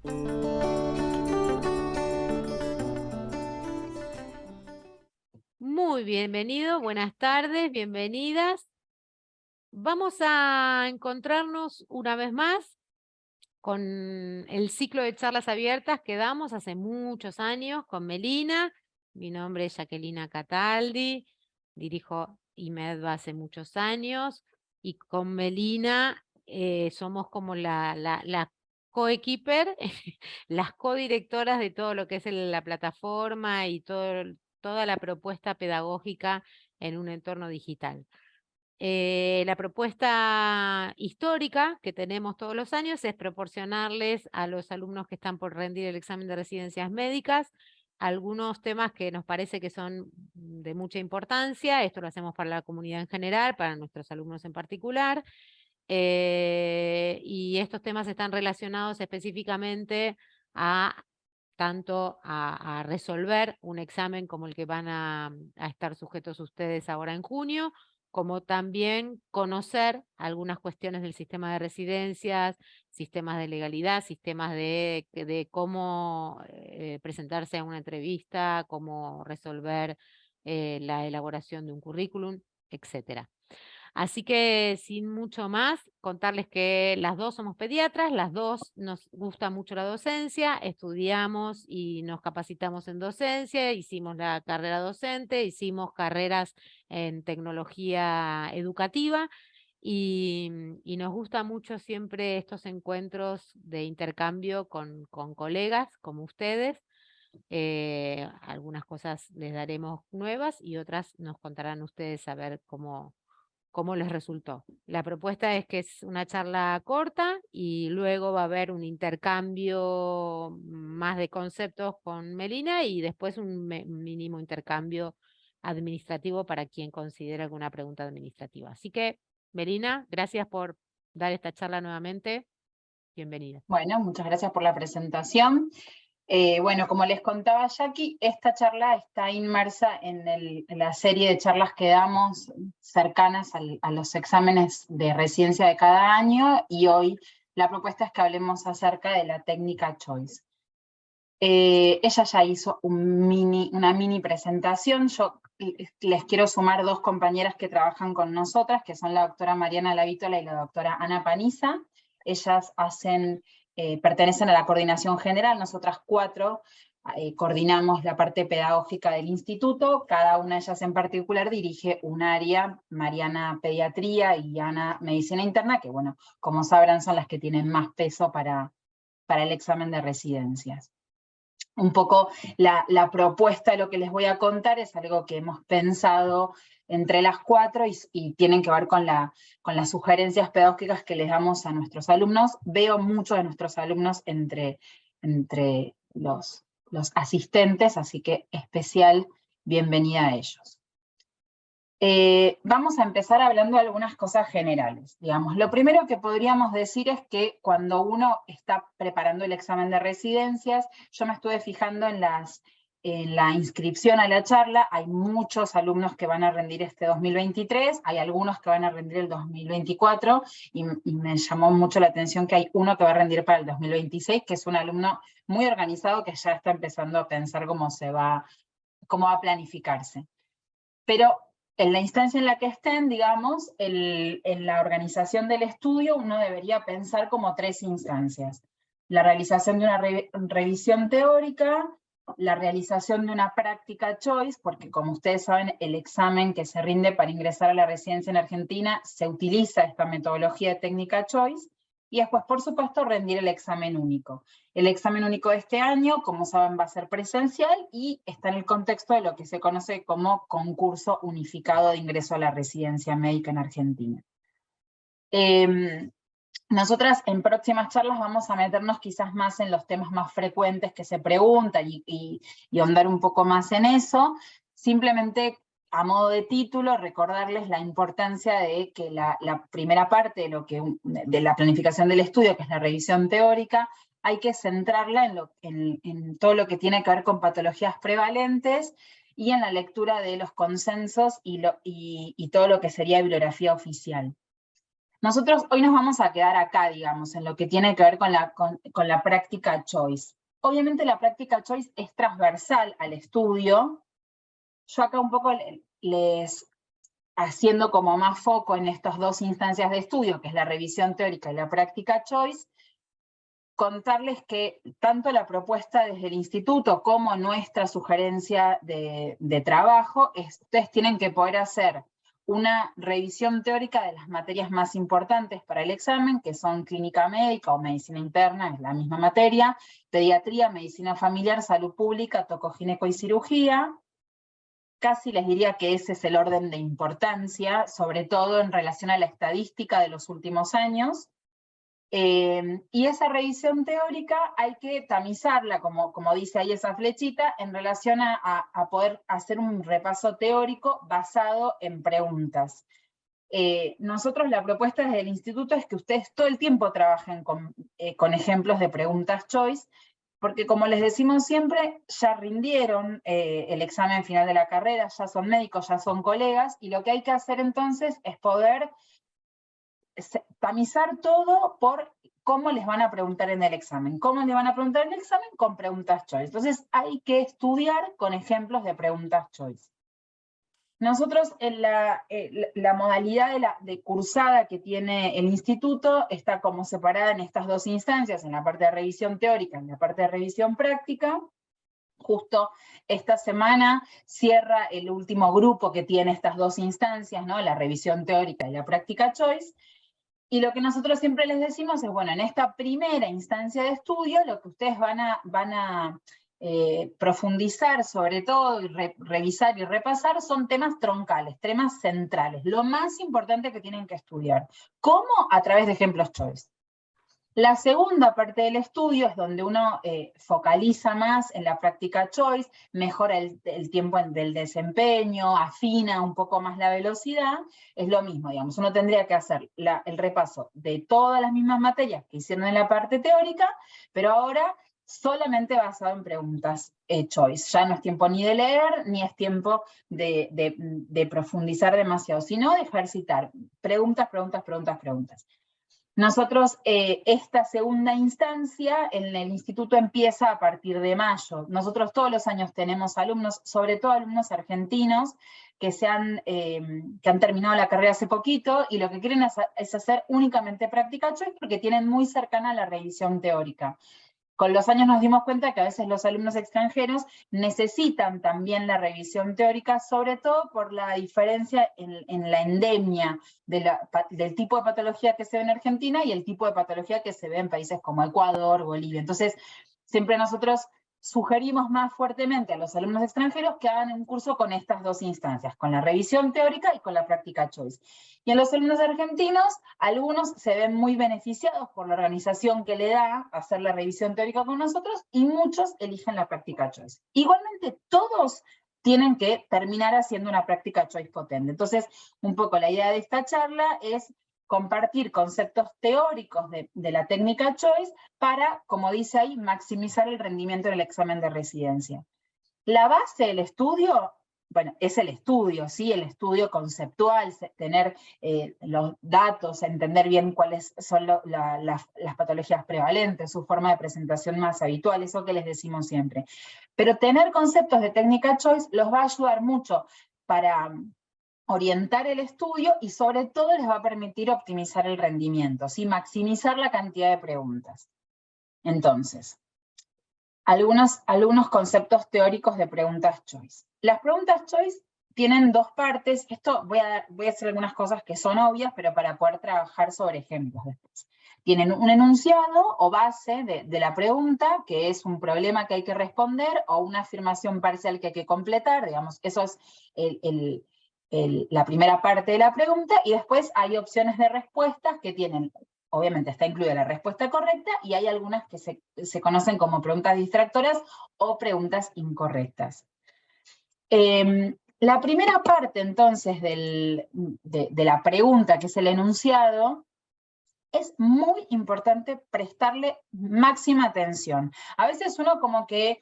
Muy bienvenido, buenas tardes, bienvenidas. Vamos a encontrarnos una vez más con el ciclo de charlas abiertas que damos hace muchos años con Melina. Mi nombre es Jacquelina Cataldi, dirijo IMEDVA hace muchos años y con Melina somos como la coequiper, las codirectoras de todo lo que es la plataforma y toda la propuesta pedagógica en un entorno digital. La propuesta histórica que tenemos todos los años es proporcionarles a los alumnos que están por rendir el examen de residencias médicas algunos temas que nos parece que son de mucha importancia. Esto lo hacemos para la comunidad en general, para nuestros alumnos en particular. Y estos temas están relacionados específicamente a tanto a resolver un examen como el que van a estar sujetos ustedes ahora en junio, como también conocer algunas cuestiones del sistema de residencias, sistemas de legalidad, sistemas de cómo presentarse a una entrevista, cómo resolver la elaboración de un currículum, etcétera. Así que sin mucho más, contarles que las dos somos pediatras, las dos nos gusta mucho la docencia, estudiamos y nos capacitamos en docencia, hicimos la carrera docente, hicimos carreras en tecnología educativa y nos gusta mucho siempre estos encuentros de intercambio con colegas como ustedes. Algunas cosas les daremos nuevas y otras nos contarán ustedes a ver cómo les resultó. La propuesta es que es una charla corta y luego va a haber un intercambio más de conceptos con Melina y después un mínimo intercambio administrativo para quien considere alguna pregunta administrativa. Así que, Melina, gracias por dar esta charla nuevamente. Bienvenida. Bueno, muchas gracias por la presentación. Bueno, como les contaba Jackie, esta charla está inmersa en la serie de charlas que damos cercanas a los exámenes de residencia de cada año, y hoy la propuesta es que hablemos acerca de la técnica Choice. Ella ya hizo una mini presentación. Yo les quiero sumar dos compañeras que trabajan con nosotras, que son la doctora Mariana Lavítola y la doctora Ana Paniza. Ellas pertenecen a la coordinación general. Nosotras cuatro coordinamos la parte pedagógica del instituto. Cada una de ellas en particular dirige un área, Mariana Pediatría y Ana Medicina Interna, que bueno, como sabrán son las que tienen más peso para el examen de residencias. Un poco la propuesta de lo que les voy a contar es algo que hemos pensado entre las cuatro y tienen que ver con las sugerencias pedagógicas que les damos a nuestros alumnos. Veo muchos de nuestros alumnos entre los asistentes, así que especial bienvenida a ellos. Vamos a empezar hablando de algunas cosas generales. Digamos, lo primero que podríamos decir es que cuando uno está preparando el examen de residencias, yo me estuve fijando en la inscripción a la charla. Hay muchos alumnos que van a rendir este 2023, hay algunos que van a rendir el 2024, y me llamó mucho la atención que hay uno que va a rendir para el 2026, que es un alumno muy organizado que ya está empezando a pensar cómo va a planificarse. Pero en la instancia en la que estén, digamos, en la organización del estudio, uno debería pensar como tres instancias: la realización de una revisión teórica, la realización de una práctica Choice, porque como ustedes saben, el examen que se rinde para ingresar a la residencia en Argentina se utiliza esta metodología de técnica Choice, y después, por supuesto, rendir el examen único. El examen único de este año, como saben, va a ser presencial y está en el contexto de lo que se conoce como concurso unificado de ingreso a la residencia médica en Argentina. Nosotras en próximas charlas vamos a meternos quizás más en los temas más frecuentes que se preguntan y ahondar un poco más en eso. Simplemente, a modo de título, recordarles la importancia de que la primera parte de la planificación del estudio, que es la revisión teórica, hay que centrarla en todo lo que tiene que ver con patologías prevalentes y en la lectura de los consensos y todo lo que sería bibliografía oficial. Nosotros hoy nos vamos a quedar acá, digamos, en lo que tiene que ver con la práctica choice. Obviamente la práctica choice es transversal al estudio. Yo acá un poco les haciendo como más foco en estas dos instancias de estudio, que es la revisión teórica y la práctica choice, contarles que tanto la propuesta desde el instituto como nuestra sugerencia de trabajo, ustedes tienen que poder hacer una revisión teórica de las materias más importantes para el examen, que son clínica médica o medicina interna, es la misma materia, pediatría, medicina familiar, salud pública, tocogineco y cirugía. Casi les diría que ese es el orden de importancia, sobre todo en relación a la estadística de los últimos años. Y esa revisión teórica hay que tamizarla, como dice ahí esa flechita, en relación a poder hacer un repaso teórico basado en preguntas. Nosotros la propuesta desde el instituto es que ustedes todo el tiempo trabajen con ejemplos de preguntas choice, porque como les decimos siempre, ya rindieron el examen final de la carrera, ya son médicos, ya son colegas, y lo que hay que hacer entonces es poder tamizar todo por cómo les van a preguntar en el examen. ¿Cómo les van a preguntar en el examen? Con preguntas choice. Entonces hay que estudiar con ejemplos de preguntas choice. Nosotros en la modalidad de cursada que tiene el instituto está como separada en estas dos instancias, en la parte de revisión teórica y en la parte de revisión práctica. Justo esta semana cierra el último grupo que tiene estas dos instancias, ¿no? La revisión teórica y la práctica choice. Y lo que nosotros siempre les decimos es, bueno, en esta primera instancia de estudio, lo que ustedes van a profundizar sobre todo, y revisar y repasar, son temas troncales, temas centrales, lo más importante que tienen que estudiar. ¿Cómo? A través de ejemplos choice. La segunda parte del estudio es donde uno focaliza más en la práctica choice, mejora el tiempo del desempeño, afina un poco más la velocidad. Es lo mismo, digamos, uno tendría que hacer el repaso de todas las mismas materias que hicieron en la parte teórica, pero ahora solamente basado en preguntas choice. Ya no es tiempo ni de leer, ni es tiempo de profundizar demasiado, sino de ejercitar preguntas, preguntas, preguntas, preguntas. Nosotros, esta segunda instancia en el instituto empieza a partir de mayo. Nosotros todos los años tenemos alumnos, sobre todo alumnos argentinos, que han terminado la carrera hace poquito y lo que quieren es hacer únicamente práctica choice porque tienen muy cercana la revisión teórica. Con los años nos dimos cuenta que a veces los alumnos extranjeros necesitan también la revisión teórica, sobre todo por la diferencia en la endemia del tipo de patología que se ve en Argentina y el tipo de patología que se ve en países como Ecuador, Bolivia. Entonces, siempre nosotros sugerimos más fuertemente a los alumnos extranjeros que hagan un curso con estas dos instancias, con la revisión teórica y con la práctica choice. Y en los alumnos argentinos, algunos se ven muy beneficiados por la organización que le da hacer la revisión teórica con nosotros, y muchos eligen la práctica choice. Igualmente, todos tienen que terminar haciendo una práctica choice potente. Entonces, un poco la idea de esta charla es compartir conceptos teóricos de la técnica choice para, como dice ahí, maximizar el rendimiento en el examen de residencia. La base del estudio, bueno, es el estudio, ¿sí? El estudio conceptual, tener los datos, entender bien cuáles son las patologías prevalentes, su forma de presentación más habitual, eso que les decimos siempre. Pero tener conceptos de técnica choice los va a ayudar mucho para orientar el estudio y sobre todo les va a permitir optimizar el rendimiento, ¿sí? Maximizar la cantidad de preguntas. Entonces, algunos conceptos teóricos de preguntas choice. Las preguntas choice tienen dos partes. Esto voy a hacer algunas cosas que son obvias, pero para poder trabajar sobre ejemplos después. Tienen un enunciado o base de la pregunta, que es un problema que hay que responder, o una afirmación parcial que hay que completar, digamos, eso es la primera parte de la pregunta, y después hay opciones de respuestas que tienen, obviamente está incluida la respuesta correcta, y hay algunas que se conocen como preguntas distractoras o preguntas incorrectas. La primera parte, entonces, de la pregunta, que es el enunciado, es muy importante prestarle máxima atención. A veces uno como que,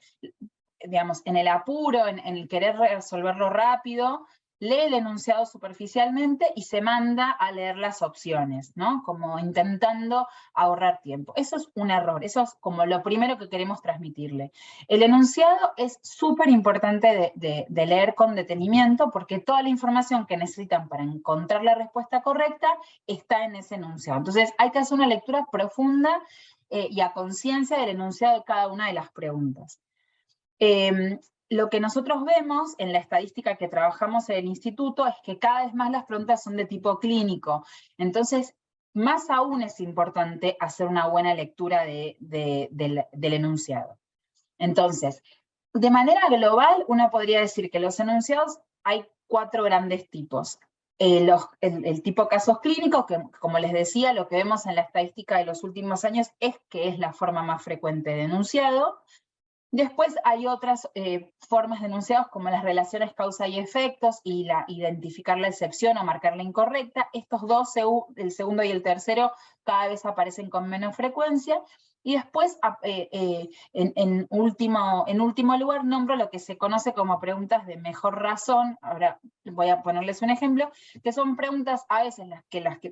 digamos, en el apuro, en el querer resolverlo rápido, lee el enunciado superficialmente y se manda a leer las opciones, ¿no? Como intentando ahorrar tiempo. Eso es un error, eso es como lo primero que queremos transmitirle. El enunciado es súper importante de leer con detenimiento porque toda la información que necesitan para encontrar la respuesta correcta está en ese enunciado. Entonces hay que hacer una lectura profunda y a conciencia del enunciado de cada una de las preguntas. Lo que nosotros vemos en la estadística que trabajamos en el instituto es que cada vez más las preguntas son de tipo clínico. Entonces, más aún es importante hacer una buena lectura del enunciado. Entonces, de manera global, uno podría decir que los enunciados hay 4 grandes tipos. El tipo casos clínicos, que como les decía, lo que vemos en la estadística de los últimos años es que es la forma más frecuente de enunciado. Después hay otras formas de enunciados como las relaciones causa y efectos y identificar la excepción o marcar la incorrecta. Estos dos, el segundo y el tercero, cada vez aparecen con menos frecuencia. Y después, en último lugar, nombro lo que se conoce como preguntas de mejor razón. Ahora voy a ponerles un ejemplo, que son preguntas a veces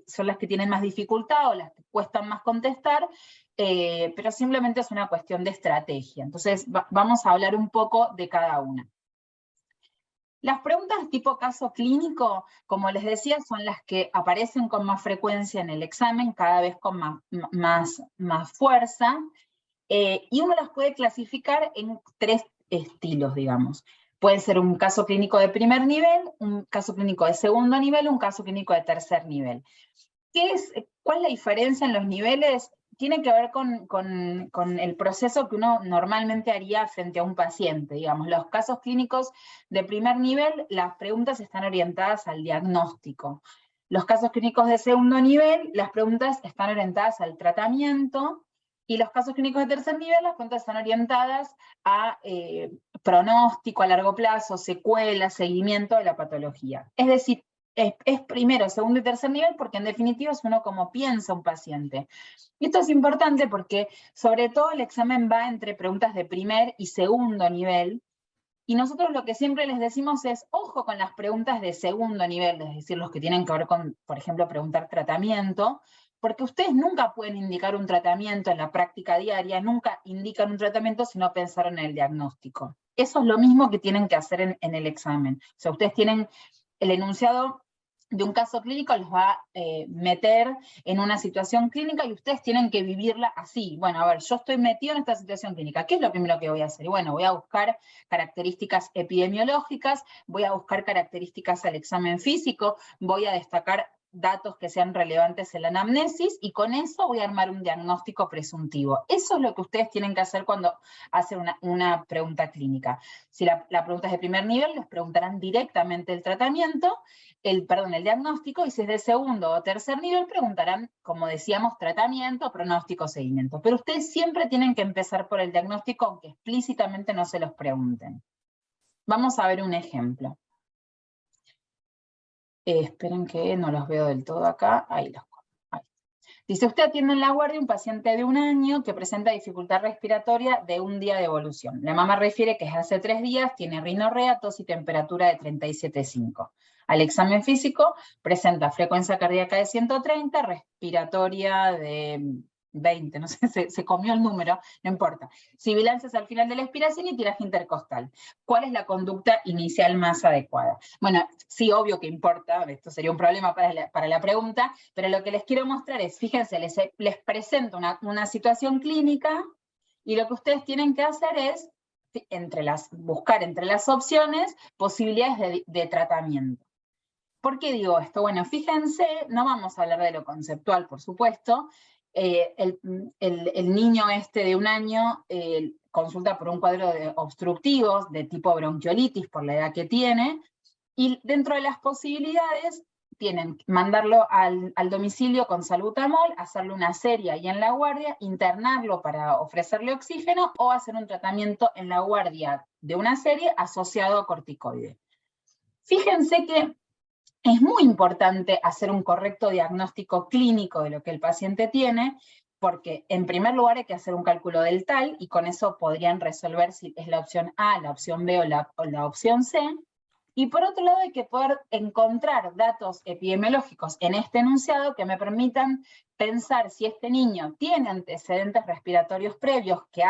son las que tienen más dificultad o las que cuestan más contestar, pero simplemente es una cuestión de estrategia. Entonces, vamos a hablar un poco de cada una. Las preguntas tipo caso clínico, como les decía, son las que aparecen con más frecuencia en el examen, cada vez con más fuerza, y uno las puede clasificar en 3 estilos, digamos. Puede ser un caso clínico de primer nivel, un caso clínico de segundo nivel, un caso clínico de tercer nivel. ¿Cuál es la diferencia en los niveles? Tiene que ver con el proceso que uno normalmente haría frente a un paciente. Digamos, los casos clínicos de primer nivel, las preguntas están orientadas al diagnóstico. Los casos clínicos de segundo nivel, las preguntas están orientadas al tratamiento. Y los casos clínicos de tercer nivel, las preguntas están orientadas a pronóstico a largo plazo, secuelas, seguimiento de la patología. Es decir, es primero, segundo y tercer nivel, porque en definitiva es uno como piensa un paciente. Y esto es importante porque, sobre todo, el examen va entre preguntas de primer y segundo nivel, y nosotros lo que siempre les decimos es, ojo con las preguntas de segundo nivel, es decir, los que tienen que ver con, por ejemplo, preguntar tratamiento, porque ustedes nunca pueden indicar un tratamiento en la práctica diaria, nunca indican un tratamiento si no pensaron en el diagnóstico. Eso es lo mismo que tienen que hacer en el examen. O sea, ustedes tienen el enunciado de un caso clínico, los va a meter en una situación clínica y ustedes tienen que vivirla así. Bueno, a ver, yo estoy metido en esta situación clínica, ¿qué es lo primero que voy a hacer? Y bueno, voy a buscar características epidemiológicas, voy a buscar características al examen físico, voy a destacar datos que sean relevantes en la anamnesis, y con eso voy a armar un diagnóstico presuntivo. Eso es lo que ustedes tienen que hacer cuando hacen una pregunta clínica. Si la pregunta es de primer nivel, les preguntarán directamente el tratamiento, el diagnóstico, y si es de segundo o tercer nivel, preguntarán, como decíamos, tratamiento, pronóstico, seguimiento. Pero ustedes siempre tienen que empezar por el diagnóstico, aunque explícitamente no se los pregunten. Vamos a ver un ejemplo. Esperen que no los veo del todo acá. Ahí los. Ahí. Dice, usted atiende en la guardia un paciente de 1 año que presenta dificultad respiratoria de 1 día de evolución. La mamá refiere que es hace 3 días, tiene rinorrea, tos y temperatura de 37,5. Al examen físico presenta frecuencia cardíaca de 130, respiratoria de 20, no sé, se comió el número, no importa. Sibilancias al final de la expiración y tiraje intercostal. ¿Cuál es la conducta inicial más adecuada? Bueno, sí, obvio que importa, esto sería un problema para la pregunta, pero lo que les quiero mostrar es, fíjense, les presento una situación clínica, y lo que ustedes tienen que hacer es buscar entre las opciones posibilidades de tratamiento. ¿Por qué digo esto? Bueno, fíjense, no vamos a hablar de lo conceptual, por supuesto. El niño de 1 año consulta por un cuadro de obstructivos de tipo bronquiolitis por la edad que tiene, y dentro de las posibilidades tienen mandarlo al domicilio con salbutamol, hacerle una serie ahí en la guardia, internarlo para ofrecerle oxígeno, o hacer un tratamiento en la guardia de una serie asociado a corticoide. Fíjense que es muy importante hacer un correcto diagnóstico clínico de lo que el paciente tiene, porque en primer lugar hay que hacer un cálculo del TAL, y con eso podrían resolver si es la opción A, la opción B o la opción C. Y por otro lado hay que poder encontrar datos epidemiológicos en este enunciado que me permitan pensar si este niño tiene antecedentes respiratorios previos que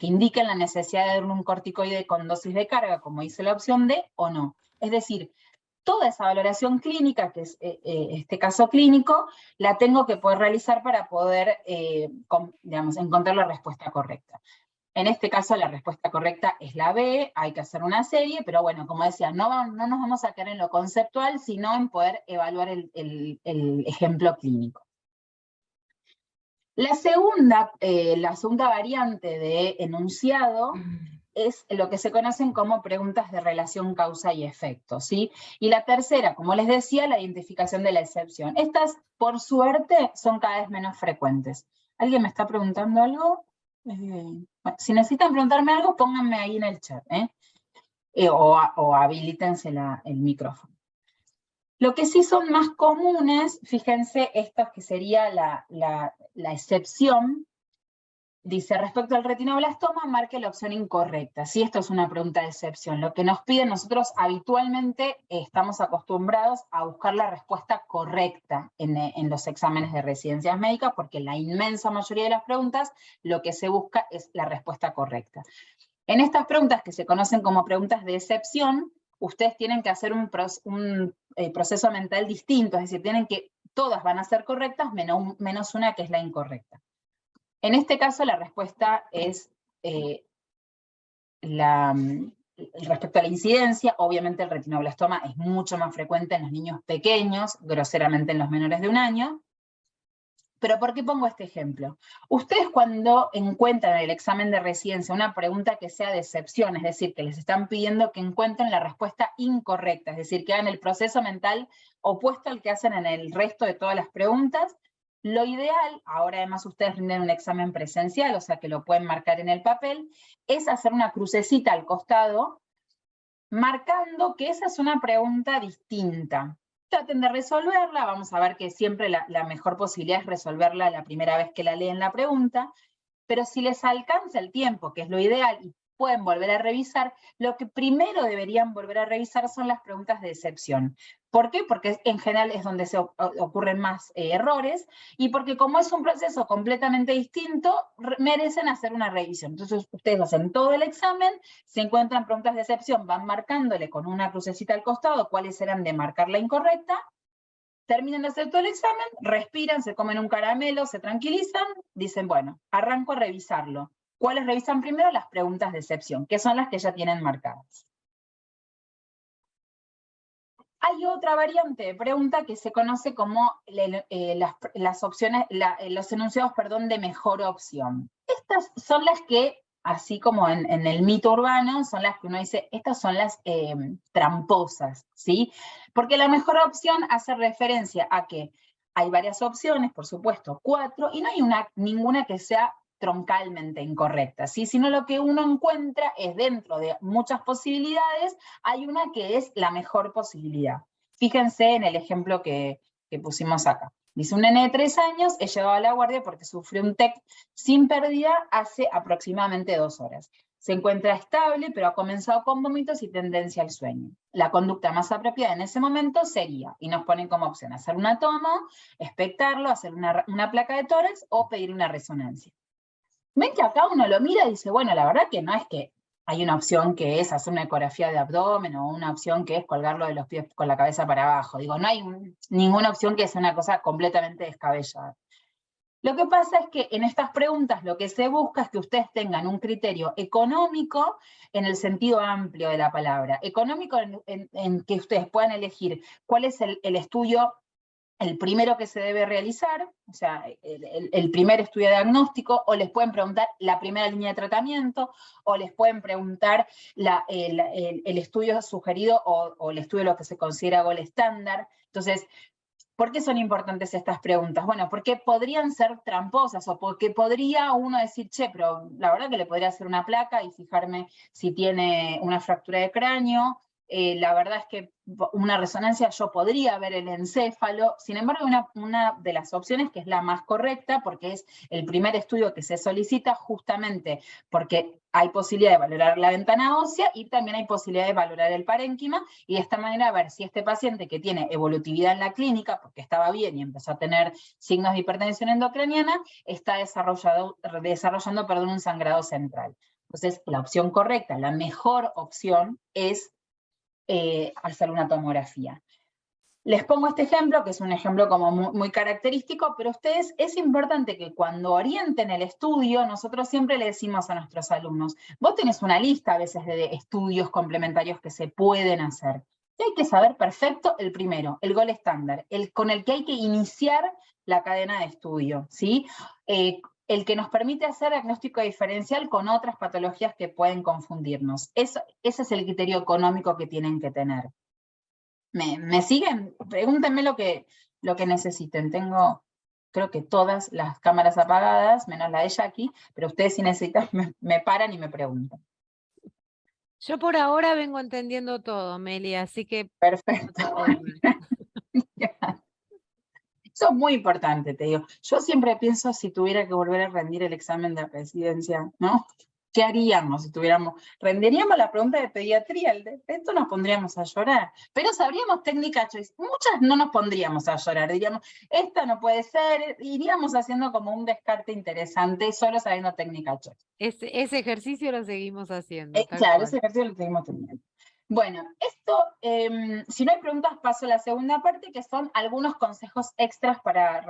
indiquen la necesidad de darle un corticoide con dosis de carga, como dice la opción D, o no. Es decir, toda esa valoración clínica, que es este caso clínico, la tengo que poder realizar para poder encontrar la respuesta correcta. En este caso la respuesta correcta es la B, hay que hacer una serie, pero bueno, como decía, no nos vamos a quedar en lo conceptual, sino en poder evaluar el ejemplo clínico. La segunda variante de enunciado es lo que se conocen como preguntas de relación causa y efecto, ¿sí? Y la tercera, como les decía, la identificación de la excepción. Estas, por suerte, son cada vez menos frecuentes. ¿Alguien me está preguntando algo? Bueno, si necesitan preguntarme algo, pónganme ahí en el chat, o habilítense el micrófono. Lo que sí son más comunes, fíjense, estos que sería la excepción, dice, respecto al retinoblastoma, marque la opción incorrecta. Si esto es una pregunta de excepción, lo que nos piden nosotros habitualmente estamos acostumbrados a buscar la respuesta correcta en los exámenes de residencias médicas, porque en la inmensa mayoría de las preguntas lo que se busca es la respuesta correcta. En estas preguntas que se conocen como preguntas de excepción, ustedes tienen que hacer un proceso mental distinto, es decir, todas van a ser correctas menos una que es la incorrecta. En este caso la respuesta es respecto a la incidencia. Obviamente el retinoblastoma es mucho más frecuente en los niños pequeños, groseramente en los menores de 1 año. Pero ¿por qué pongo este ejemplo? Ustedes cuando encuentran en el examen de residencia una pregunta que sea de excepción, es decir, que les están pidiendo que encuentren la respuesta incorrecta, es decir, que hagan el proceso mental opuesto al que hacen en el resto de todas las preguntas, lo ideal, ahora además ustedes rinden un examen presencial, o sea que lo pueden marcar en el papel, es hacer una crucecita al costado, marcando que esa es una pregunta distinta. Traten de resolverla, vamos a ver que siempre la mejor posibilidad es resolverla la primera vez que la leen la pregunta, pero si les alcanza el tiempo, que es lo ideal, y pueden volver a revisar, lo que primero deberían volver a revisar son las preguntas de excepción. ¿Por qué? Porque en general es donde se ocurren más errores, y porque como es un proceso completamente distinto, merecen hacer una revisión. Entonces ustedes hacen todo el examen, se encuentran preguntas de excepción, van marcándole con una crucecita al costado cuáles eran de marcar la incorrecta, terminan de hacer todo el examen, respiran, se comen un caramelo, se tranquilizan, dicen, bueno, arranco a revisarlo. ¿Cuáles revisan primero? Las preguntas de excepción, que son las que ya tienen marcadas. Hay otra variante de pregunta que se conoce como las opciones, los enunciados, de mejor opción. Estas son las que, así como en el mito urbano, son las que uno dice, estas son las tramposas, ¿sí? Porque la mejor opción hace referencia a que hay varias opciones, por supuesto, 4, y no hay ninguna que sea troncalmente incorrecta, ¿sí? Sino lo que uno encuentra es dentro de muchas posibilidades, hay una que es la mejor posibilidad. Fíjense en el ejemplo que pusimos acá. Dice, un nene de 3 años es llevado a la guardia porque sufrió un TEC sin pérdida hace aproximadamente 2 horas. Se encuentra estable, pero ha comenzado con vómitos y tendencia al sueño. La conducta más apropiada en ese momento sería, y nos ponen como opción, hacer una toma, expectarlo, hacer una placa de tórax o pedir una resonancia. Ven que acá uno lo mira y dice, bueno, la verdad que no es que hay una opción que es hacer una ecografía de abdomen o una opción que es colgarlo de los pies con la cabeza para abajo. Digo, no hay ninguna opción que sea una cosa completamente descabellada. Lo que pasa es que en estas preguntas lo que se busca es que ustedes tengan un criterio económico en el sentido amplio de la palabra. Económico en que ustedes puedan elegir cuál es el estudio, el primero que se debe realizar, o sea, el primer estudio diagnóstico, o les pueden preguntar la primera línea de tratamiento, o les pueden preguntar el estudio sugerido o el estudio de lo que se considera gol estándar. Entonces, ¿por qué son importantes estas preguntas? Bueno, porque podrían ser tramposas, o porque podría uno decir, che, pero la verdad que le podría hacer una placa y fijarme si tiene una fractura de cráneo, La verdad es que una resonancia yo podría ver el encéfalo, sin embargo una de las opciones que es la más correcta, porque es el primer estudio que se solicita justamente porque hay posibilidad de valorar la ventana ósea y también hay posibilidad de valorar el parénquima, y de esta manera ver si este paciente que tiene evolutividad en la clínica, porque estaba bien y empezó a tener signos de hipertensión endocraniana, está desarrollando un sangrado central. Entonces, la opción correcta, la mejor opción es hacer una tomografía. Les pongo este ejemplo, que es un ejemplo como muy característico, pero ustedes, es importante que cuando orienten el estudio, nosotros siempre le decimos a nuestros alumnos, vos tenés una lista a veces de estudios complementarios que se pueden hacer. Y hay que saber perfecto el primero, el gol estándar, el con el que hay que iniciar la cadena de estudio, ¿sí? El que nos permite hacer diagnóstico diferencial con otras patologías que pueden confundirnos. Ese es el criterio económico que tienen que tener. ¿Me siguen? Pregúntenme lo que necesiten. Tengo, creo que todas las cámaras apagadas, menos la de Jackie, pero ustedes si necesitan me paran y me preguntan. Yo por ahora vengo entendiendo todo, Meli, así que... Perfecto. Eso es muy importante, te digo. Yo siempre pienso si tuviera que volver a rendir el examen de residencia, ¿no? ¿Qué haríamos si tuviéramos? Rendiríamos la pregunta de pediatría, el de esto nos pondríamos a llorar, pero sabríamos técnica choice. Muchas no nos pondríamos a llorar, diríamos, esta no puede ser, iríamos haciendo como un descarte interesante, solo sabiendo técnica choice. Ese ejercicio lo seguimos haciendo. Claro, ese ejercicio lo seguimos teniendo. Bueno, esto, si no hay preguntas, paso a la segunda parte, que son algunos consejos extras para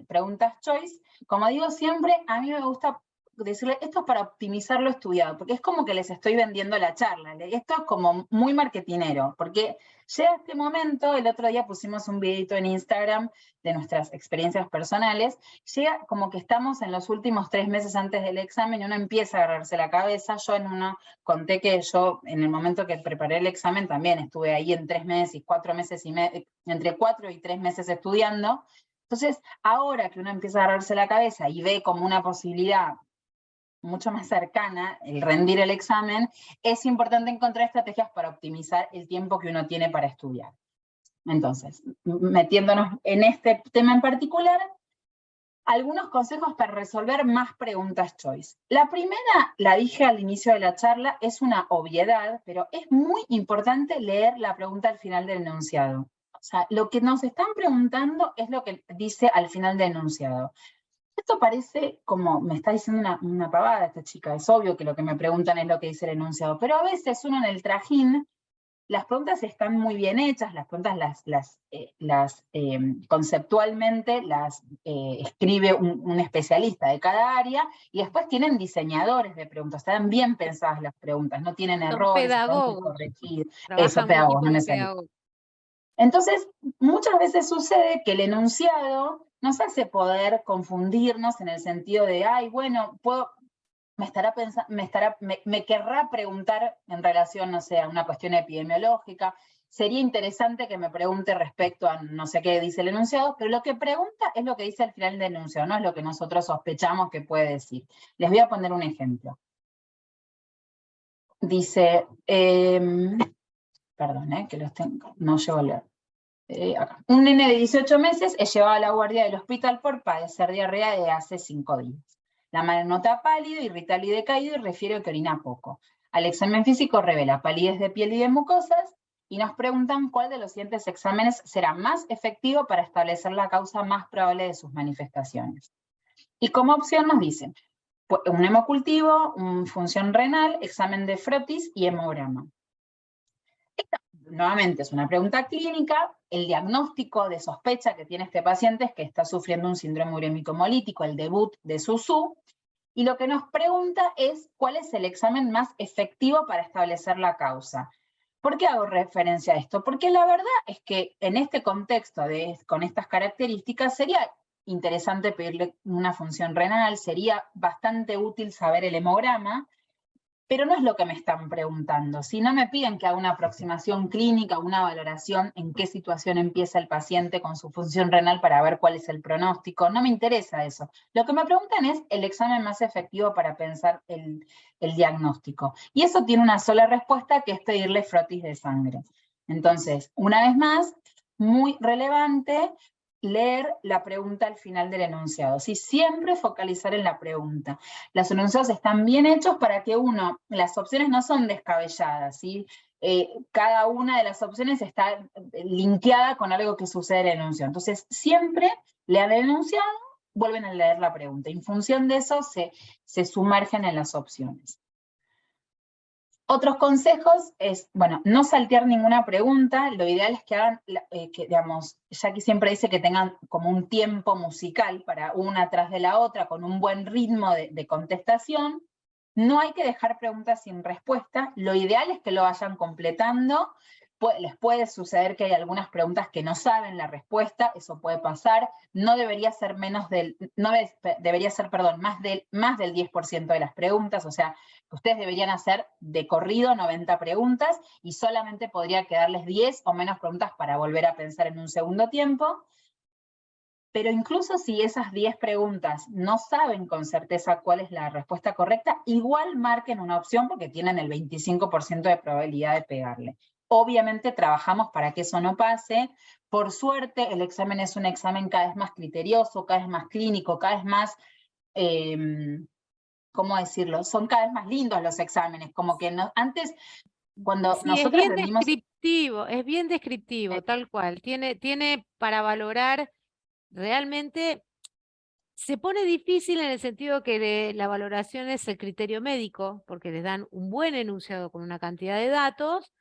preguntas choice. Como digo siempre, a mí me gusta decirle, esto es para optimizar lo estudiado, porque es como que les estoy vendiendo la charla. Esto es como muy marketinero, porque llega este momento, el otro día pusimos un videito en Instagram de nuestras experiencias personales, llega como que estamos en los últimos 3 meses antes del examen y uno empieza a agarrarse la cabeza. Yo conté que yo en el momento que preparé el examen también estuve ahí en 3 meses y 4 meses y entre 4 y 3 meses estudiando. Entonces, ahora que uno empieza a agarrarse la cabeza y ve como una posibilidad mucho más cercana el rendir el examen, es importante encontrar estrategias para optimizar el tiempo que uno tiene para estudiar. Entonces, metiéndonos en este tema en particular, algunos consejos para resolver más preguntas choice. La primera, la dije al inicio de la charla, es una obviedad, pero es muy importante leer la pregunta al final del enunciado. O sea, lo que nos están preguntando es lo que dice al final del enunciado. Esto parece como, me está diciendo una pavada esta chica, es obvio que lo que me preguntan es lo que dice el enunciado, pero a veces uno en el trajín, las preguntas están muy bien hechas, las preguntas conceptualmente las escribe un especialista de cada área, y después tienen diseñadores de preguntas, están bien pensadas las preguntas, no tienen errores, se pueden corregir. Eso, pedagogos, no me salió. Entonces, muchas veces sucede que el enunciado nos hace poder confundirnos en el sentido de, ay, bueno, me querrá preguntar en relación, no sé, a una cuestión epidemiológica, sería interesante que me pregunte respecto a no sé qué dice el enunciado, pero lo que pregunta es lo que dice al final del enunciado, no es lo que nosotros sospechamos que puede decir. Les voy a poner un ejemplo. Dice, perdón, que los tengo, no llego a leer. Acá. Un nene de 18 meses es llevado a la guardia del hospital por padecer diarrea de hace 5 días. La madre nota pálido, irritable y decaído y refiere que orina poco. Al examen físico revela palidez de piel y de mucosas, y nos preguntan cuál de los siguientes exámenes será más efectivo para establecer la causa más probable de sus manifestaciones. Y como opción nos dicen un hemocultivo, función renal, examen de frotis y hemograma. Nuevamente es una pregunta clínica, el diagnóstico de sospecha que tiene este paciente es que está sufriendo un síndrome urémico hemolítico, el debut de SUSU, y lo que nos pregunta es cuál es el examen más efectivo para establecer la causa. ¿Por qué hago referencia a esto? Porque la verdad es que en este contexto, con estas características, sería interesante pedirle una función renal, sería bastante útil saber el hemograma. pero no es lo que me están preguntando. Si no me piden que haga una aproximación clínica, una valoración en qué situación empieza el paciente con su función renal para ver cuál es el pronóstico, no me interesa eso. Lo que me preguntan es el examen más efectivo para pensar el diagnóstico. Y eso tiene una sola respuesta, que es pedirle frotis de sangre. Entonces, una vez más, muy relevante leer la pregunta al final del enunciado. ¿Sí? Siempre focalizar en la pregunta. Los enunciados están bien hechos para que las opciones no son descabelladas, ¿sí? Cada una de las opciones está linkeada con algo que sucede en el enunciado. Entonces, siempre lean el enunciado, vuelven a leer la pregunta. En función de eso, se sumergen en las opciones. Otros consejos es, bueno, no saltear ninguna pregunta. Lo ideal es que hagan, digamos, Jackie siempre dice que tengan como un tiempo musical para una tras de la otra, con un buen ritmo de contestación. No hay que dejar preguntas sin respuesta. Lo ideal es que lo vayan completando. Les puede suceder que hay algunas preguntas que no saben la respuesta, eso puede pasar. No debería ser debería ser, perdón, más del 10% de las preguntas, o sea, ustedes deberían hacer de corrido 90 preguntas y solamente podría quedarles 10 o menos preguntas para volver a pensar en un segundo tiempo. Pero incluso si esas 10 preguntas no saben con certeza cuál es la respuesta correcta, igual marquen una opción porque tienen el 25% de probabilidad de pegarle. Obviamente trabajamos para que eso no pase. Por suerte, el examen es un examen cada vez más criterioso, cada vez más clínico, cada vez más, ¿cómo decirlo? Son cada vez más lindos los exámenes, como que antes, cuando Sí, nosotros rendimos... es bien descriptivo, tal cual. Tiene para valorar, realmente se pone difícil en el sentido que la valoración es el criterio médico, porque les dan un buen enunciado con una cantidad de datos,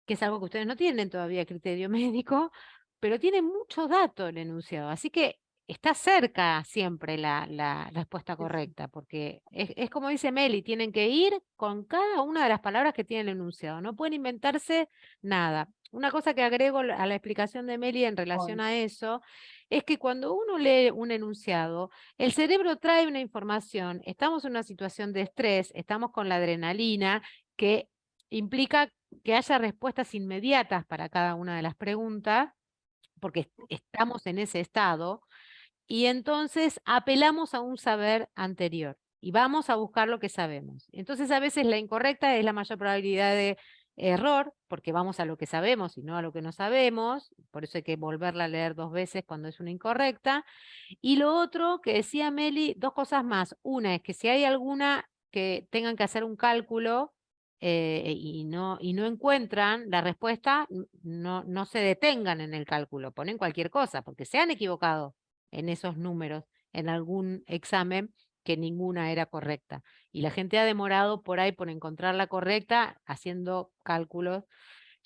que es algo que ustedes no tienen todavía, criterio médico, pero tiene mucho dato el enunciado, así que está cerca siempre la respuesta correcta, porque es como dice Meli, tienen que ir con cada una de las palabras que tiene el enunciado, no pueden inventarse nada. Una cosa que agrego a la explicación de Meli en relación a eso, es que cuando uno lee un enunciado, el cerebro trae una información, estamos en una situación de estrés, estamos con la adrenalina, que implica que haya respuestas inmediatas para cada una de las preguntas, porque estamos en ese estado, y entonces apelamos a un saber anterior y vamos a buscar lo que sabemos. Entonces a veces la incorrecta es la mayor probabilidad de error, porque vamos a lo que sabemos y no a lo que no sabemos, por eso hay que volverla a leer 2 veces cuando es una incorrecta. Y lo otro que decía Meli, 2 cosas más. Una es que si hay alguna que tengan que hacer un cálculo, y no encuentran la respuesta, no se detengan en el cálculo, ponen cualquier cosa, porque se han equivocado en esos números en algún examen que ninguna era correcta. Y la gente ha demorado por ahí por encontrar la correcta haciendo cálculos.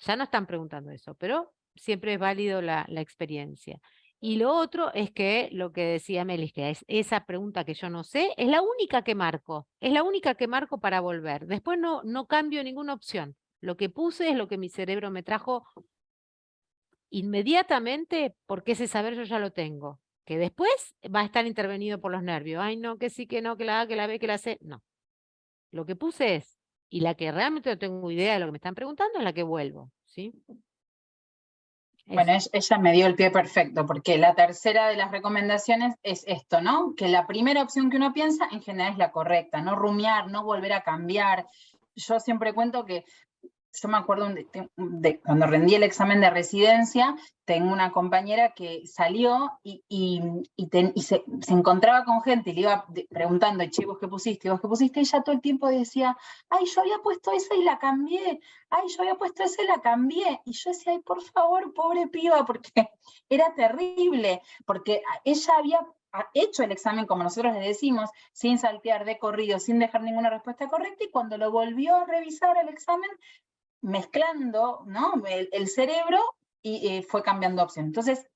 Ya no están preguntando eso, pero siempre es válido la experiencia. Y lo otro es que lo que decía Melis, que es esa pregunta que yo no sé, es la única que marco, es la única que marco para volver. Después no cambio ninguna opción. Lo que puse es lo que mi cerebro me trajo inmediatamente, porque ese saber yo ya lo tengo. Que después va a estar intervenido por los nervios. Ay, no, que sí, que no, que la A, que la B, que la C. No. Lo que puse es, y la que realmente no tengo idea de lo que me están preguntando, es la que vuelvo, ¿sí? Bueno, ella me dio el pie perfecto, porque la tercera de las recomendaciones es esto, ¿no? Que la primera opción que uno piensa en general es la correcta, no rumiar, no volver a cambiar. Yo siempre cuento que, yo me acuerdo cuando rendí el examen de residencia, tengo una compañera que salió y se encontraba con gente y le iba preguntando, che, ¿vos qué pusiste? ¿Vos qué pusiste? Y ella todo el tiempo decía, ay, yo había puesto esa y la cambié, ay, yo había puesto esa y la cambié. Y yo decía, ay, por favor, pobre piba, porque era terrible, porque ella había hecho el examen, como nosotros le decimos, sin saltear de corrido, sin dejar ninguna respuesta correcta, y cuando lo volvió a revisar el examen, mezclando, ¿no? el cerebro y fue cambiando opción. Entonces,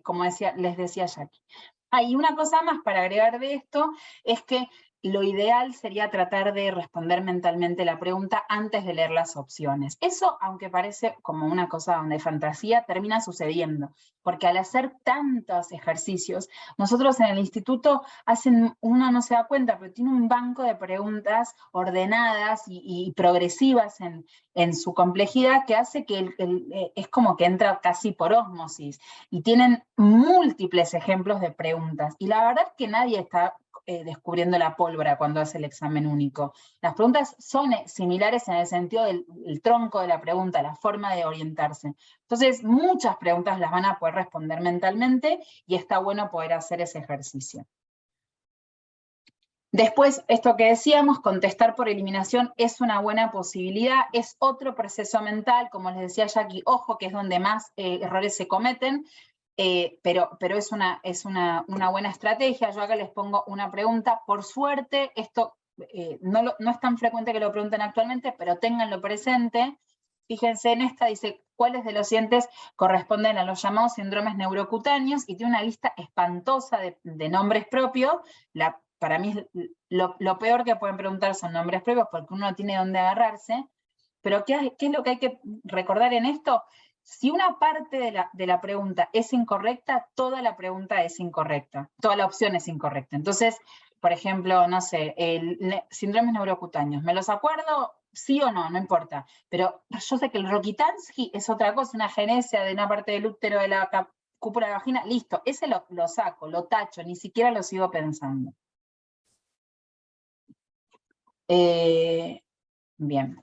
como les decía Jackie. Hay una cosa más para agregar de esto, es que lo ideal sería tratar de responder mentalmente la pregunta antes de leer las opciones. Eso, aunque parece como una cosa de fantasía, termina sucediendo, porque al hacer tantos ejercicios, nosotros en el instituto uno no se da cuenta, pero tiene un banco de preguntas ordenadas y progresivas en su complejidad que hace que es como que entra casi por ósmosis, y tienen múltiples ejemplos de preguntas, y la verdad es que nadie está descubriendo la pólvora cuando hace el examen único. Las preguntas son similares en el sentido del tronco de la pregunta, la forma de orientarse. Entonces, muchas preguntas las van a poder responder mentalmente y está bueno poder hacer ese ejercicio. Después, esto que decíamos, contestar por eliminación es una buena posibilidad, es otro proceso mental, como les decía Jackie, ojo, que es donde más errores se cometen, pero es una buena estrategia. Yo acá les pongo una pregunta. Por suerte, esto no es tan frecuente que lo pregunten actualmente, pero ténganlo presente. Fíjense en esta, dice, ¿cuáles de los siguientes corresponden a los llamados síndromes neurocutáneos? Y tiene una lista espantosa de nombres propios. Para mí, lo peor que pueden preguntar son nombres propios, porque uno no tiene dónde agarrarse. Pero ¿qué es lo que hay que recordar en esto? Si una parte de la pregunta es incorrecta, toda la pregunta es incorrecta, toda la opción es incorrecta. Entonces, por ejemplo, no sé, síndromes neurocutáneos, ¿me los acuerdo? Sí o no, no importa. Pero yo sé que el Rokitansky es otra cosa, una genesia de una parte del útero de la cúpula de la vagina, listo, ese lo saco, lo tacho, ni siquiera lo sigo pensando. Bien.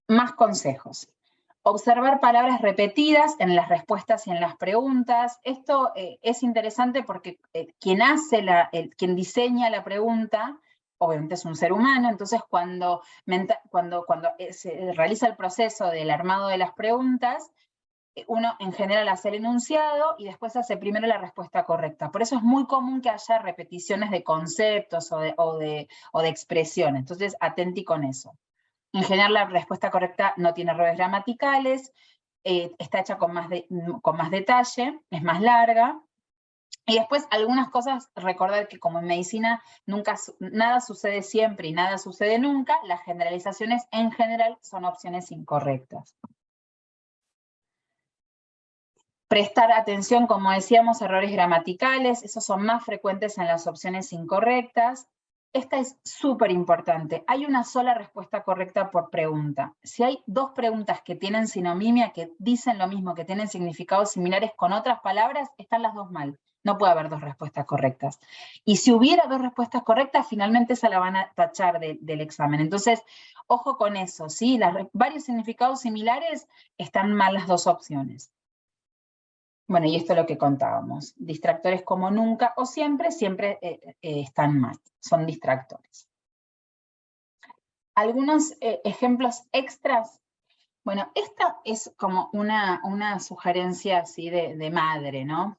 Más consejos. Observar palabras repetidas en las respuestas y en las preguntas. Esto es interesante porque quien diseña la pregunta, obviamente es un ser humano, entonces cuando se realiza el proceso del armado de las preguntas, uno en general hace el enunciado y después hace primero la respuesta correcta. Por eso es muy común que haya repeticiones de conceptos o de expresiones. Entonces, atenti con eso. En general, la respuesta correcta no tiene errores gramaticales, está hecha con más detalle, es más larga. Y después, algunas cosas, recordar que como en medicina nada sucede siempre y nada sucede nunca, las generalizaciones en general son opciones incorrectas. Prestar atención, como decíamos, errores gramaticales, esos son más frecuentes en las opciones incorrectas. Esta es súper importante. Hay una sola respuesta correcta por pregunta. Si hay dos preguntas que tienen sinonimia, que dicen lo mismo, que tienen significados similares con otras palabras, están las dos mal. No puede haber dos respuestas correctas. Y si hubiera dos respuestas correctas, finalmente esa la van a tachar del examen. Entonces, ojo con eso, ¿sí? Varios significados similares, están mal las dos opciones. Bueno, y esto es lo que contábamos. Distractores como nunca o siempre están mal, son distractores. Algunos ejemplos extras. Bueno, esta es como una sugerencia así de madre, ¿no?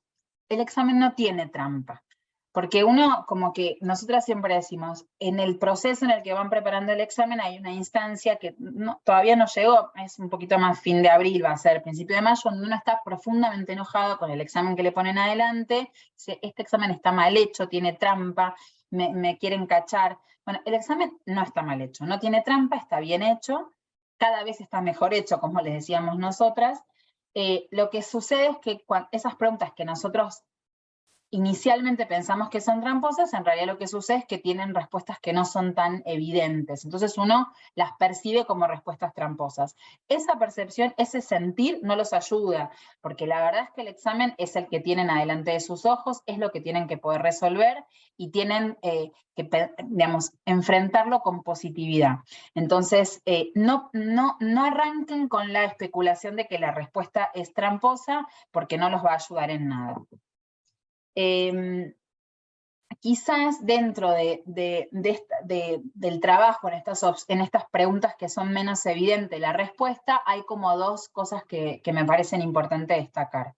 El examen no tiene trampa. Porque uno, como que nosotras siempre decimos, en el proceso en el que van preparando el examen hay una instancia que todavía no llegó, es un poquito más fin de abril, va a ser principio de mayo, donde uno está profundamente enojado con el examen que le ponen adelante, dice, este examen está mal hecho, tiene trampa, me quieren cachar. Bueno, el examen no está mal hecho, no tiene trampa, está bien hecho, cada vez está mejor hecho, como les decíamos nosotras. Lo que sucede es que esas preguntas que nosotros inicialmente pensamos que son tramposas, en realidad lo que sucede es que tienen respuestas que no son tan evidentes. Entonces uno las percibe como respuestas tramposas. Esa percepción, ese sentir, no los ayuda, porque la verdad es que el examen es el que tienen adelante de sus ojos, es lo que tienen que poder resolver y tienen que, digamos, enfrentarlo con positividad. Entonces, no arranquen con la especulación de que la respuesta es tramposa, porque no los va a ayudar en nada. Quizás dentro del trabajo en estas preguntas que son menos evidentes la respuesta, hay como dos cosas que me parecen importantes destacar.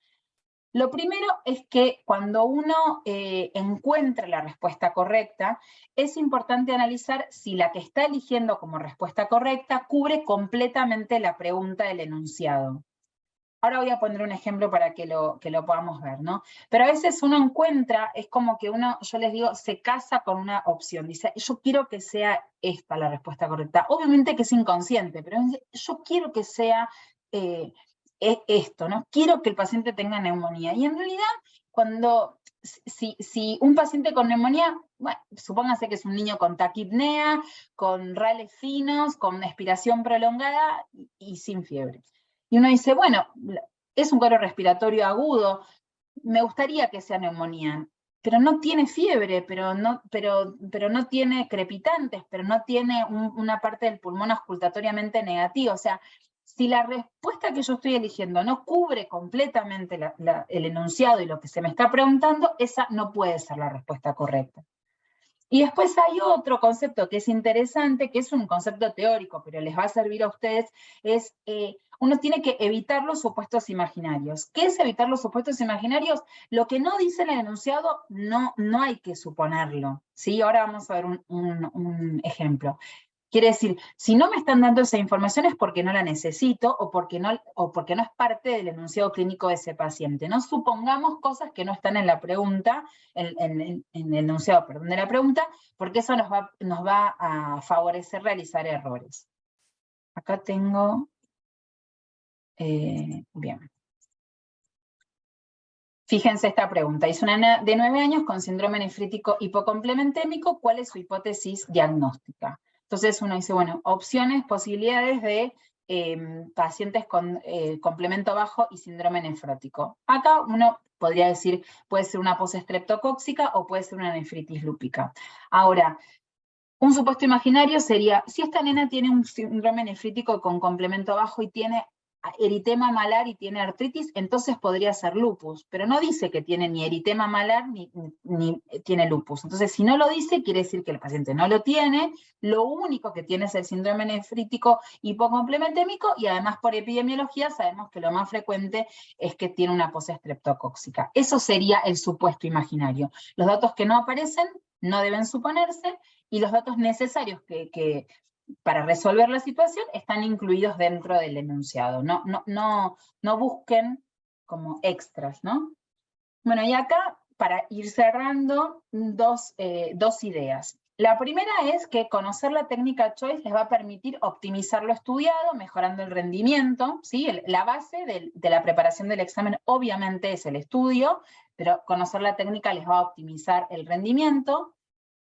Lo primero es que cuando uno encuentra la respuesta correcta, es importante analizar si la que está eligiendo como respuesta correcta cubre completamente la pregunta del enunciado. Ahora voy a poner un ejemplo para que lo podamos ver, ¿no? Pero a veces uno encuentra, es como que uno, yo les digo, se casa con una opción. Dice, yo quiero que sea esta la respuesta correcta. Obviamente que es inconsciente, pero yo quiero que sea esto, ¿no? Quiero que el paciente tenga neumonía. Y en realidad, si un paciente con neumonía, bueno, supóngase que es un niño con taquipnea, con rales finos, con expiración prolongada y sin fiebre. Y uno dice, bueno, es un cuadro respiratorio agudo, me gustaría que sea neumonía, pero no tiene fiebre, pero no tiene crepitantes, pero no tiene una parte del pulmón auscultatoriamente negativa. O sea, si la respuesta que yo estoy eligiendo no cubre completamente el enunciado y lo que se me está preguntando, esa no puede ser la respuesta correcta. Y después hay otro concepto que es interesante, que es un concepto teórico, pero les va a servir a ustedes, es uno tiene que evitar los supuestos imaginarios. ¿Qué es evitar los supuestos imaginarios? Lo que no dice el enunciado no hay que suponerlo, ¿sí? Ahora vamos a ver un ejemplo. Quiere decir, si no me están dando esa información es porque no la necesito o porque no es parte del enunciado clínico de ese paciente. No supongamos cosas que no están en la pregunta, en el enunciado, perdón, de la pregunta, porque eso nos va a favorecer realizar errores. Acá tengo, bien. Fíjense esta pregunta. Es una nena de 9 años con síndrome nefrítico hipocomplementémico. ¿Cuál es su hipótesis diagnóstica? Entonces uno dice, bueno, opciones, posibilidades de pacientes con complemento bajo y síndrome nefrótico. Acá uno podría decir, puede ser una postestreptocóxica o puede ser una nefritis lúpica. Ahora, un supuesto imaginario sería, si esta nena tiene un síndrome nefrítico con complemento bajo y tiene eritema malar y tiene artritis, entonces podría ser lupus, pero no dice que tiene ni eritema malar ni tiene lupus. Entonces, si no lo dice, quiere decir que el paciente no lo tiene, lo único que tiene es el síndrome nefrítico hipocomplementémico y además por epidemiología sabemos que lo más frecuente es que tiene una postestreptocóxica. Eso sería el supuesto imaginario. Los datos que no aparecen no deben suponerse y los datos necesarios para resolver la situación están incluidos dentro del enunciado. No busquen como extras, ¿no? Bueno, y acá, para ir cerrando, dos ideas. La primera es que conocer la técnica Choice les va a permitir optimizar lo estudiado, mejorando el rendimiento, ¿sí? La base de la preparación del examen obviamente es el estudio, pero conocer la técnica les va a optimizar el rendimiento.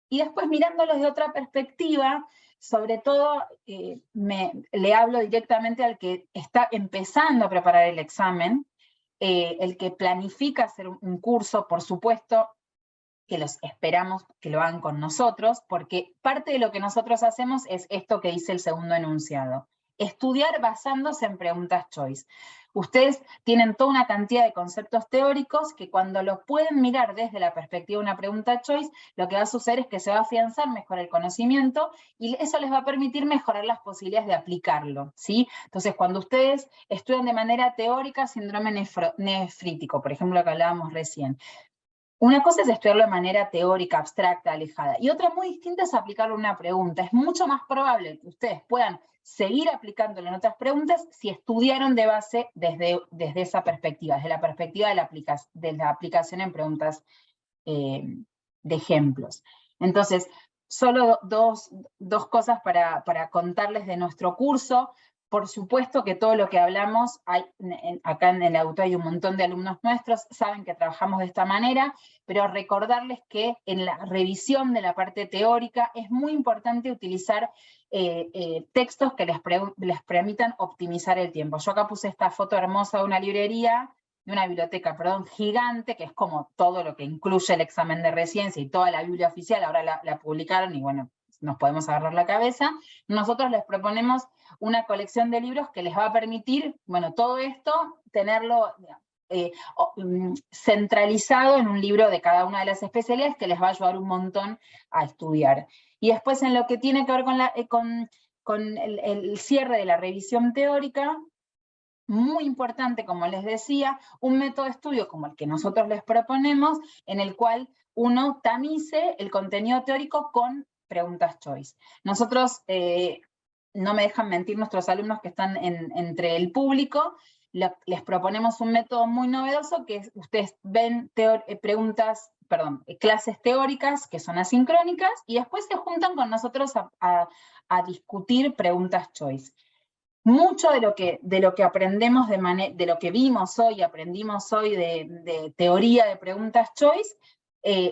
Y después mirándolos de otra perspectiva, sobre todo le hablo directamente al que está empezando a preparar el examen, el que planifica hacer un curso, por supuesto, que los esperamos que lo hagan con nosotros, porque parte de lo que nosotros hacemos es esto que dice el segundo enunciado. Estudiar basándose en preguntas choice. Ustedes tienen toda una cantidad de conceptos teóricos que cuando los pueden mirar desde la perspectiva de una pregunta choice, lo que va a suceder es que se va a afianzar mejor el conocimiento y eso les va a permitir mejorar las posibilidades de aplicarlo, ¿sí? Entonces, cuando ustedes estudian de manera teórica síndrome nefrítico, por ejemplo, lo que hablábamos recién, una cosa es estudiarlo de manera teórica, abstracta, alejada, y otra muy distinta es aplicarlo a una pregunta. Es mucho más probable que ustedes puedan seguir aplicándolo en otras preguntas si estudiaron de base desde esa perspectiva, desde la perspectiva de la aplicación en preguntas de ejemplos. Entonces, solo dos cosas para contarles de nuestro curso. Por supuesto que todo lo que hablamos, acá en el auto hay un montón de alumnos nuestros, saben que trabajamos de esta manera, pero recordarles que en la revisión de la parte teórica es muy importante utilizar textos que les permitan optimizar el tiempo. Yo acá puse esta foto hermosa de una librería, de una biblioteca, perdón, gigante, que es como todo lo que incluye el examen de residencia y toda la Biblia oficial, ahora la publicaron y bueno, nos podemos agarrar la cabeza. Nosotros les proponemos una colección de libros que les va a permitir, bueno, todo esto, tenerlo centralizado en un libro de cada una de las especialidades que les va a ayudar un montón a estudiar. Y después en lo que tiene que ver con el cierre de la revisión teórica, muy importante, como les decía, un método de estudio como el que nosotros les proponemos, en el cual uno tamice el contenido teórico con preguntas choice. Nosotros, no me dejan mentir nuestros alumnos que están entre el público, les proponemos un método muy novedoso que es, ustedes ven clases teóricas que son asincrónicas y después se juntan con nosotros a discutir preguntas choice. Mucho de lo que aprendemos, de lo que vimos hoy, aprendimos hoy de teoría de preguntas choice,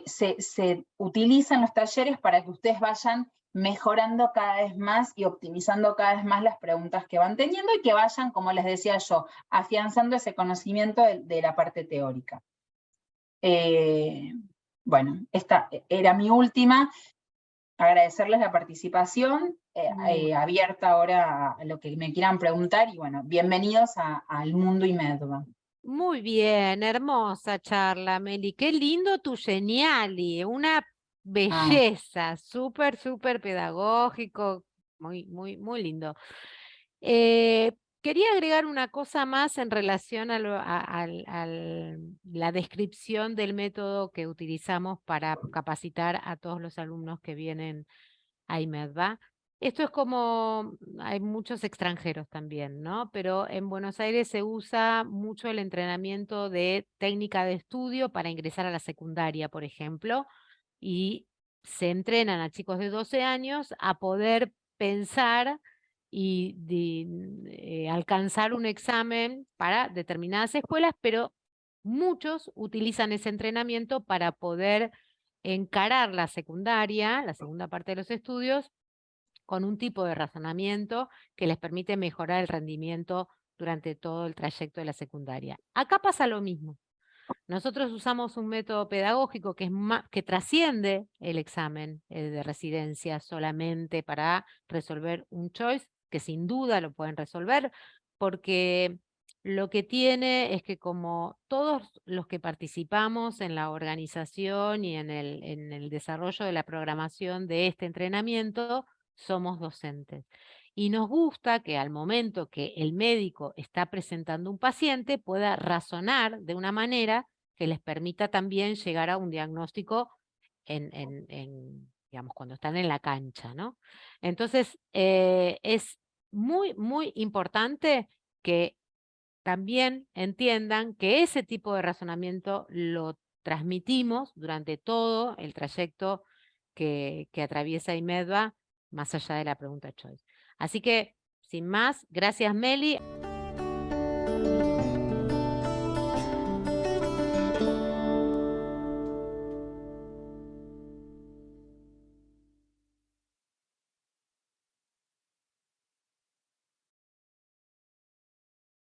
se utiliza en los talleres para que ustedes vayan mejorando cada vez más y optimizando cada vez más las preguntas que van teniendo y que vayan, como les decía yo, afianzando ese conocimiento de la parte teórica. Bueno, esta era mi última. Agradecerles la participación, abierta ahora a lo que me quieran preguntar y bueno, bienvenidos al Mundo IMEDVA. Muy bien, hermosa charla, Meli. Qué lindo tu Geniali, una belleza, súper, súper pedagógico, muy, muy, muy lindo. Quería agregar una cosa más en relación a la descripción del método que utilizamos para capacitar a todos los alumnos que vienen a IMEDVA. Esto es como, hay muchos extranjeros también, ¿no? Pero en Buenos Aires se usa mucho el entrenamiento de técnica de estudio para ingresar a la secundaria, por ejemplo, y se entrenan a chicos de 12 años a poder pensar y alcanzar un examen para determinadas escuelas, pero muchos utilizan ese entrenamiento para poder encarar la secundaria, la segunda parte de los estudios, con un tipo de razonamiento que les permite mejorar el rendimiento durante todo el trayecto de la secundaria. Acá pasa lo mismo. Nosotros usamos un método pedagógico que, que trasciende el examen de residencia solamente para resolver un choice, que sin duda lo pueden resolver, porque lo que tiene es que como todos los que participamos en la organización y en el desarrollo de la programación de este entrenamiento, somos docentes. Y nos gusta que al momento que el médico está presentando un paciente pueda razonar de una manera que les permita también llegar a un diagnóstico digamos, cuando están en la cancha, ¿no? Entonces, es muy, muy importante que también entiendan que ese tipo de razonamiento lo transmitimos durante todo el trayecto que atraviesa IMEDVA, más allá de la pregunta choice. Así que, sin más, gracias Meli.